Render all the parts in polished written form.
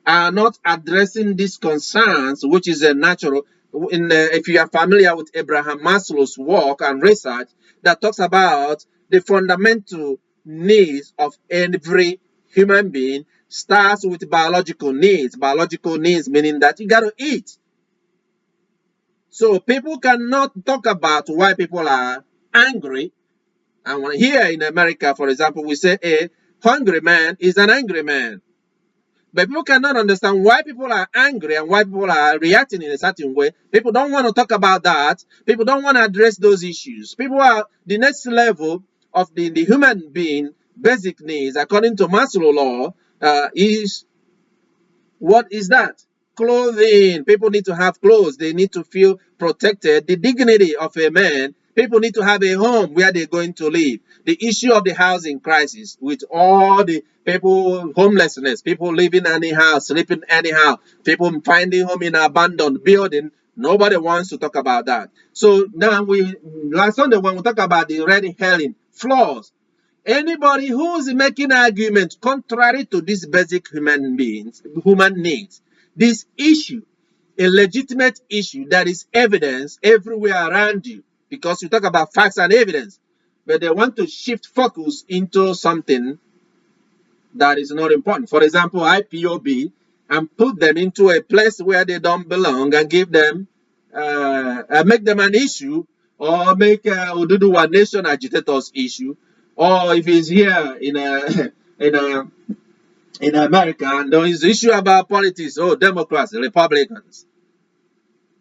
are not addressing these concerns, which is a natural. If you are familiar with Abraham Maslow's work and research that talks about the fundamental needs of every human being, starts with biological needs. Biological needs meaning that you got to eat. So people cannot talk about why people are angry. And here in America, for example, we say a hungry man is an angry man. But people cannot understand why people are angry and why people are reacting in a certain way. People don't want to talk about that. People don't want to address those issues. People are the next level of the human being basic needs, according to Maslow law, is what is that? Clothing. People need to have clothes. They need to feel protected. The dignity of a man. People need to have a home where they're going to live. The issue of the housing crisis with all the people, homelessness, people living anyhow, sleeping anyhow, people finding home in an abandoned building. Nobody wants to talk about that. So now last Sunday when we talk about the red herring flaws, anybody who is making arguments contrary to these basic human needs, this issue, a legitimate issue that is evidence everywhere around you, because you talk about facts and evidence, but they want to shift focus into something that is not important. For example, IPOB, and put them into a place where they don't belong and give them, make them an issue, or make Oduduwa Nation agitators issue, or if he's here in in America and there is issue about politics, oh, Democrats, Republicans,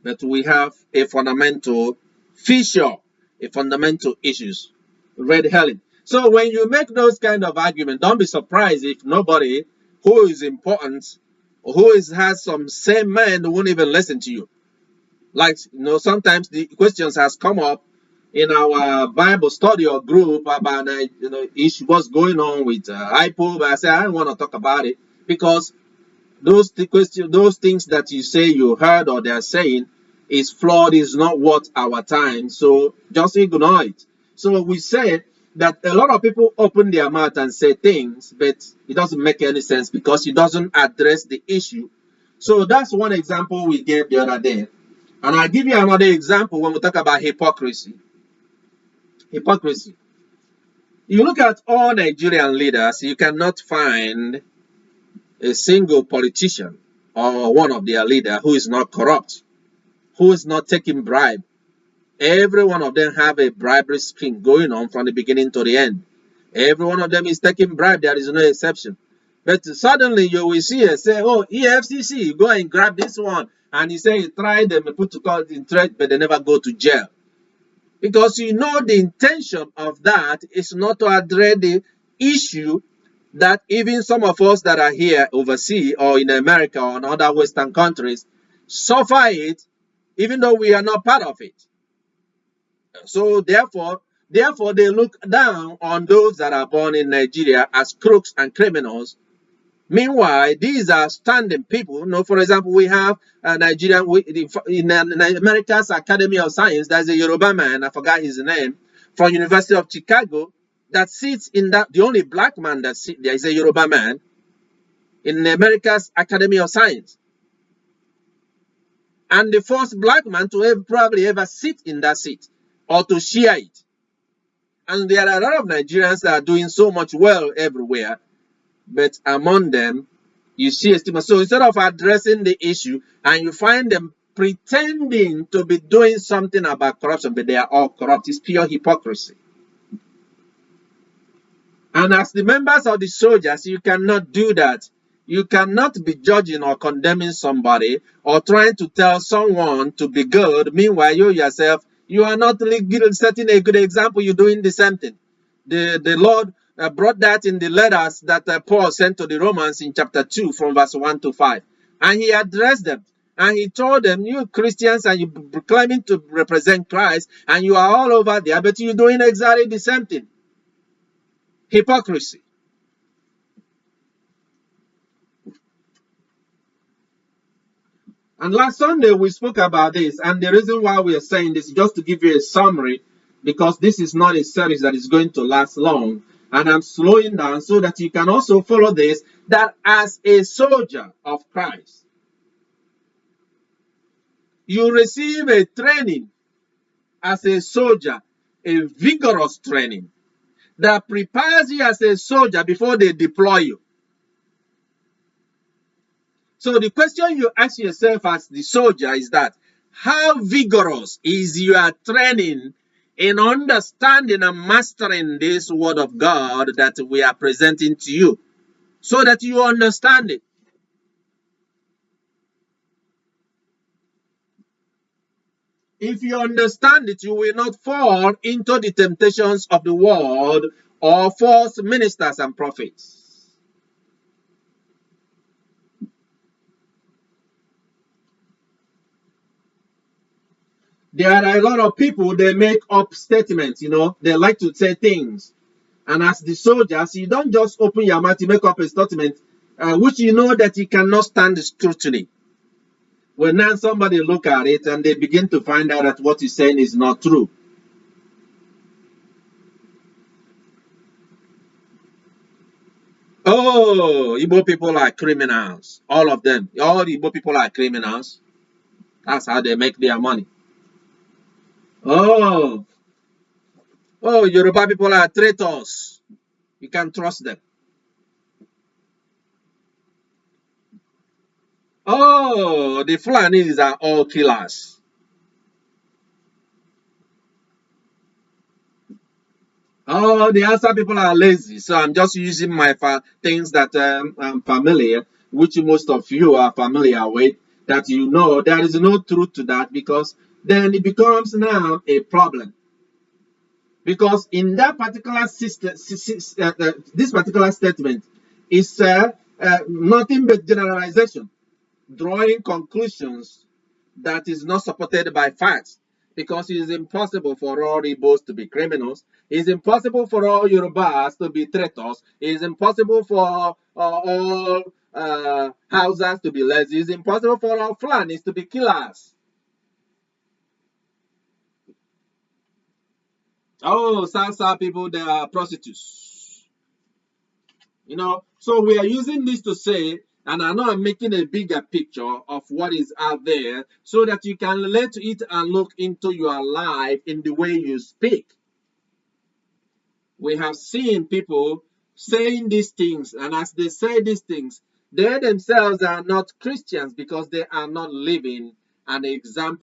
that we have a fundamental feature, a fundamental issues, red herring. So when you make those kind of arguments, don't be surprised if nobody who is important or who has some same mind won't even listen to you. Like, sometimes the questions has come up in our Bible study or group about issue, what's going on with IPOB. I say I don't want to talk about it because those things that you say you heard or they're saying is flawed, is not worth our time. So just ignore it. So we say that a lot of people open their mouth and say things, but it doesn't make any sense because it doesn't address the issue. So that's one example we gave the other day. And I'll give you another example when we talk about hypocrisy. Hypocrisy. You look at all Nigerian leaders, you cannot find a single politician or one of their leaders who is not corrupt, who is not taking bribe. Every one of them have a bribery scheme going on from the beginning to the end. Every one of them is taking bribe. There is no exception. But suddenly you will see it say, oh, EFCC, go and grab this one. And you say you try them and put to court in threat, but they never go to jail. Because the intention of that is not to address the issue that even some of us that are here overseas or in America or in other Western countries suffer it, even though we are not part of it. So therefore they look down on those that are born in Nigeria as crooks and criminals. Meanwhile, these are standing people. For example, we have Nigerian in America's Academy of Science. There's a Yoruba man, I forgot his name, from University of Chicago that sits in that. The only black man that sits there is a Yoruba man in America's Academy of Science, and the first black man to probably ever sit in that seat or to share it. And there are a lot of Nigerians that are doing so much well everywhere. But among them, you see a stigma. So instead of addressing the issue, and you find them pretending to be doing something about corruption, but they are all corrupt. It's pure hypocrisy. And as the members of the soldiers, you cannot do that. You cannot be judging or condemning somebody or trying to tell someone to be good. Meanwhile, you yourself, you are not setting a good example. You're doing the same thing. The Lord brought that in the letters that Paul sent to the Romans in chapter 2 from verse 1 to 5. And he addressed them. And he told them, you Christians, and you're claiming to represent Christ, and you are all over there, but you're doing exactly the same thing. Hypocrisy. And last Sunday, we spoke about this. And the reason why we are saying this is just to give you a summary, because this is not a series that is going to last long. And I'm slowing down so that you can also follow this, that as a soldier of Christ, you receive a training as a soldier, a vigorous training that prepares you as a soldier before they deploy you. So the question you ask yourself as the soldier is that, how vigorous is your training in understanding and mastering this word of God that we are presenting to you, so that you understand it? If you understand it, you will not fall into the temptations of the world or false ministers and prophets. There are a lot of people, they make up statements, they like to say things. And as the soldiers, you don't just open your mouth to make up a statement, which you know that you cannot stand the scrutiny. When now somebody look at it and they begin to find out that what you're saying is not true. Oh, Igbo people are criminals. All of them. All Igbo people are criminals. That's how they make their money. Oh, Yoruba people are traitors. You can't trust them. Oh, the Fulanis are all killers. Oh, the Hausa people are lazy. So I'm just using my things that I'm familiar, which most of you are familiar with, that you know there is no truth to that, because then it becomes now a problem. Because in that particular system, this particular statement is nothing but generalization, drawing conclusions that is not supported by facts. Because it is impossible for all Igbos to be criminals. It is impossible for all Yorubas to be traitors. It is impossible for all Hausas to be lazy. It is impossible for all Fulanis to be killers. Oh, South people, they are prostitutes. So we are using this to say, and I know I'm making a bigger picture of what is out there so that you can relate to it and look into your life in the way you speak. We have seen people saying these things, and as they say these things, they themselves are not Christians because they are not living an example